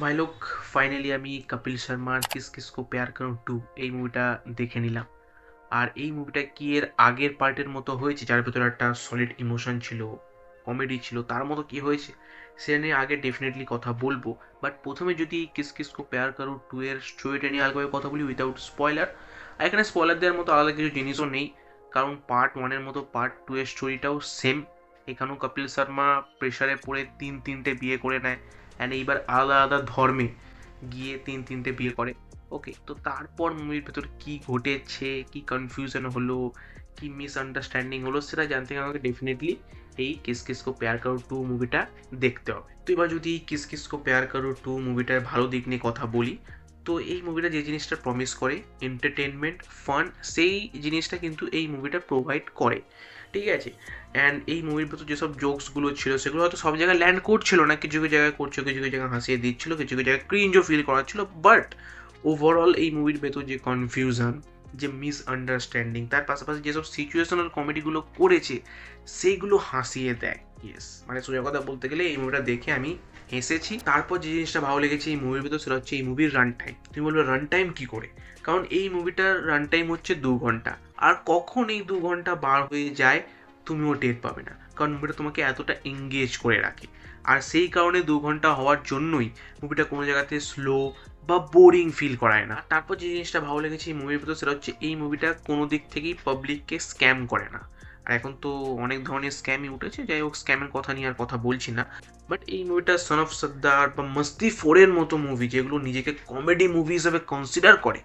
ভাই লোক, ফাইনালি আমি কপিল শর্মার কিস কিস কো প্যার করুঁ 2 এই মুভিটা দেখে নিলাম। আর এই মুভিটা কি এর আগের পার্টের মতো হয়েছে, যার ভেতরে একটা সলিড ইমোশন ছিল, কমেডি ছিল, তার মতো কি হয়েছে সে নিয়ে আগে ডেফিনেটলি কথা বলবো। বাট প্রথমে যদি কিস কিস কো প্যার করুঁ 2 এর স্টোরিটা নিয়ে আলাদাভাবে কথা বলি উইদাউট স্পয়লার। আর এখানে স্পয়লার দেওয়ার মতো আলাদা কিছু জিনিসও নেই, কারণ পার্ট 1 এর মতো পার্ট 2 এর স্টোরিটাও সেম। এখানেও কপিল শর্মা প্রেশারে পড়ে তিনটে বিয়ে করে নেয়, অ্যান্ড এইবার আলাদা আলাদা ধর্মে গিয়ে তিনটে বিয়ে করে। ওকে, তো তারপর মুভির ভেতর কি ঘটেছে, কি কনফিউশন হলো, কি মিসআন্ডারস্ট্যান্ডিং হলো, সেটা জানতে গেলে আমাকে ডেফিনেটলি এই কিস কিস কো প্যার করো 2 মুভিটা দেখতে হবে। তো এবার যদি কিস কিস কো প্যার করো 2 মুভিটার ভালো দিক নিয়ে কথা বলি, তো এই মুভিটা যে জিনিসটা প্রমিস করে, এন্টারটেনমেন্ট, ফান, সেই জিনিসটা কিন্তু এই মুভিটা প্রোভাইড করে। ঠিক আছে, অ্যান্ড এই মুভির ভেতর যেসব জোকসগুলো ছিল সেগুলো হয়তো সব জায়গায় ল্যান্ড করছিল না, কিছু কিছু জায়গায় করছিল, কিছু কিছু জায়গায় হাসিয়ে দিচ্ছিল, কিছু কিছু জায়গায় ক্রিঞ্জও ফিল করাচ্ছিল। বাট ওভারঅল এই মুভির ভেতর যে কনফিউশন, যে মিসআন্ডারস্ট্যান্ডিং, তার পাশাপাশি যেসব সিচুয়েশনাল কমেডিগুলো করেছে সেইগুলো হাসিয়ে দেয়। ইয়েস, মানে সোজা কথা বলতে গেলে এই মুভিটা দেখে আমি হেসেছি। তারপর যে জিনিসটা ভালো লেগেছে এই মুভির ভেতর, সেটা হচ্ছে এই মুভির রান টাইম। তুমি বলবে রান টাইম কী করে, কারণ এই মুভিটার রান টাইম হচ্ছে 2 ঘন্টা। আর কখন এই 2 ঘন্টা বার হয়ে যায় তুমিও টের পাবে না, কারণ মুভিটা তোমাকে এতটা এঙ্গেজ করে রাখে। আর সেই কারণে 2 ঘন্টা হওয়ার জন্যই মুভিটা কোনো জায়গাতে স্লো বা বোরিং ফিল করায় না। তারপর যে জিনিসটা ভালো লেগেছে এই মুভির ভেতর, সেটা হচ্ছে এই মুভিটা কোনো দিক থেকেই পাবলিককে স্ক্যাম করে না। আর এখন তো অনেক ধরনের স্ক্যামই উঠেছে, যাই হোক স্ক্যামের কথা নিয়ে আর কথা বলছি না। বাট এই মুভিটা সন অফ সর্দার বা মস্তি ফোরের মতো মুভি, যেগুলো নিজেকে কমেডি মুভি হিসেবে কনসিডার করে,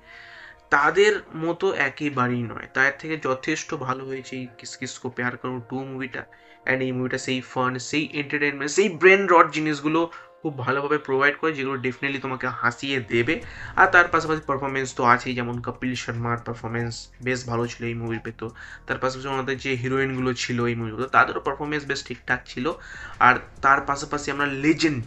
তাদের মতো একেবারেই নয়। তার থেকে যথেষ্ট ভালো হয়েছে এই কিস কিস কো প্যার করো 2 মুভিটা। অ্যান্ড এই মুভিটা সেই ফান, সেই এন্টারটেনমেন্ট, সেই ব্রেন রট জিনিসগুলো খুব ভালোভাবে প্রোভাইড করে, যেগুলো ডেফিনেটলি তোমাকে হাসিয়ে দেবে। আর তার পাশাপাশি পারফরমেন্স তো আছেই, যেমন কপিল শর্মার পারফরমেন্স বেশ ভালো ছিল এই মুভির ভেতর। তার পাশাপাশি আমাদের যে হিরোইনগুলো ছিল এই মুভিগুলো, তাদেরও পারফরমেন্স বেশ ঠিকঠাক ছিল। আর তার পাশাপাশি আমরা লেজেন্ড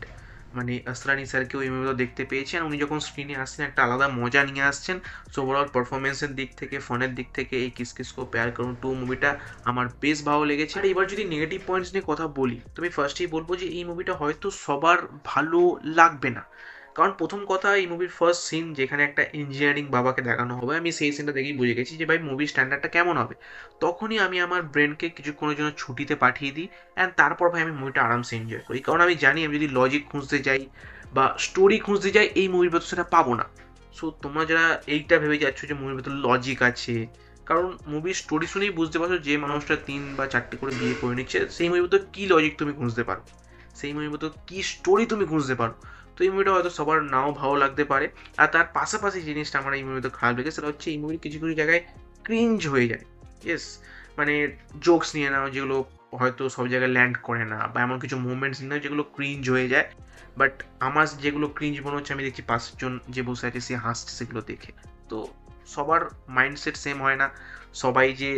মানে আসরানি স্যারকেও এই মুভিতে দেখতে পেয়েছেন। উনি যখন স্ক্রিনে আসছেন একটা আলাদা মজা নিয়ে আসছেন। সো ওভারঅল পারফরমেন্সের দিক থেকে, ফনের দিক থেকে এই কিস কিস কো প্যার করুন 2 মুভিটা আমার বেশ ভালো লেগেছে। আর এবার যদি নেগেটিভ পয়েন্টস নিয়ে কথা বলি, তো আমি ফার্স্টেই বলবো যে এই মুভিটা হয়তো সবার ভালো লাগবে না। কারণ প্রথম কথা, এই মুভির ফার্স্ট সিন যেখানে একটা ইঞ্জিনিয়ারিং বাবাকে দেখানো হবে, আমি সেই সিনটা দেখেই বুঝে গেছি যে ভাই মুভির স্ট্যান্ডার্ডটা কেমন হবে। তখনই আমি আমার ব্রেনকে কিছুক্ষণের জন্য ছুটিতে পাঠিয়ে দিই, অ্যান্ড তারপর ভাই আমি মুভিটা আরামসে এনজয় করি। কারণ আমি জানি আমি যদি লজিক খুঁজতে যাই বা স্টোরি খুঁজতে যাই এই মুভির ভেতর সেটা পাবো না। সো তোমরা যারা এইটা ভেবে যাচ্ছ যে মুভির ভেতর লজিক আছে, কারণ মুভির স্টোরি শুনেই বুঝতে পারছো যে মানুষটা 3 বা 4টে করে বিয়ে করে নিচ্ছে, সেই মুভির ভেতর কী লজিক তুমি খুঁজতে পারো, সেই মুভির মতো কী স্টোরি তুমি খুঁজতে পারো। তো এই মুভিটা হয়তো সবার নাও ভালো লাগতে পারে। আর তার পাশাপাশি জিনিসটা আমার এই মুভিতে খারাপ লেগে, সেটা হচ্ছে এই মুভির কিছু কিছু জায়গায় ক্রিঞ্জ হয়ে যায়। ইয়েস, মানে জোকস নিয়ে নাও যেগুলো হয়তো সব জায়গায় ল্যান্ড করে না, বা এমন কিছু মুভমেন্টস নিয়ে নাও যেগুলো ক্রিঞ্জ হয়ে যায়। বাট আমার যেগুলো ক্রিঞ্জ মনে হচ্ছে, আমি দেখছি 5 জন যে বসে আছে সে হাসছে সেগুলো দেখে। তো সবার মাইন্ডসেট সেম হয় না, সবাই যে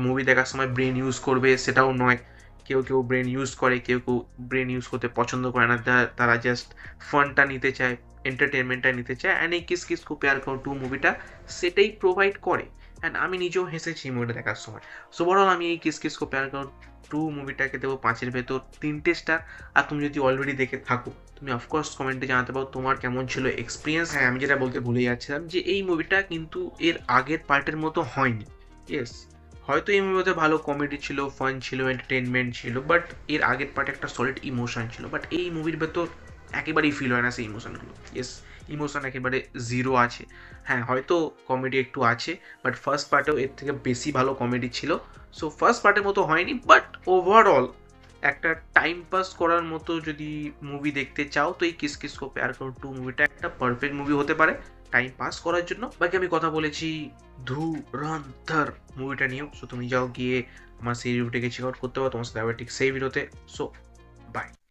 মুভি দেখার সময় ব্রেন ইউজ করবে সেটাও নয়। কেউ কেউ ব্রেন ইউজ করে, কেউ কেউ ব্রেন ইউজ করতে পছন্দ করে না, তারা জাস্ট ফানটা নিতে চায়, এন্টারটেনমেন্টটা নিতে চায়। অ্যান্ড এই কিস কিস কো প্যার করো 2 মুভিটা সেটাই প্রোভাইড করে। অ্যান্ড আমি নিজেও হেসেছি এই মুভিটা দেখার সময়। সো ওভারঅল আমি এই কিস কিস কো প্যার করো 2 মুভিটাকে দেবো 5-এর ভেতর 3টে স্টার। আর তুমি যদি অলরেডি দেখে থাকো, তুমি অফকোর্স কমেন্টে জানাতে পারো তোমার কেমন ছিল এক্সপিরিয়েন্স। হ্যাঁ, আমি যেটা বলতে ভুলে যাচ্ছিলাম যে এই মুভিটা কিন্তু এর আগের পার্টের মতো হয়নি। ইয়েস, হয়তো এই মুভিতে ভালো কমেডি ছিল, ফান ছিল, এন্টারটেনমেন্ট ছিল, বাট এর আগের পার্টে একটা সলিড ইমোশন ছিল। বাট এই মুভির ভেতর একেবারেই ফিল হয় না সেই ইমোশনগুলো। ইয়েস, ইমোশন একেবারে জিরো আছে। হ্যাঁ, হয়তো কমেডি একটু আছে, বাট ফার্স্ট পার্টেও এর থেকে বেশি ভালো কমেডি ছিল। সো ফার্স্ট পার্টের মতো হয়নি, বাট ওভারঅল একটা টাইম পাস করার মতো যদি মুভি দেখতে চাও, তো এই কিস কিস কো প্যার করো 2 মুভিটা একটা পারফেক্ট মুভি হতে পারে টাইম পাস করার জন্য। বাকি আমি কথা বলেছি ধুরন্ধর মুভিটা নিয়েও। সো তুমি যাও গিয়ে আমার সেই রিভিউটাকে চেক আউট করতে পারো তোমার সাথে আবার ঠিক সেই ভিডিওতে। So by.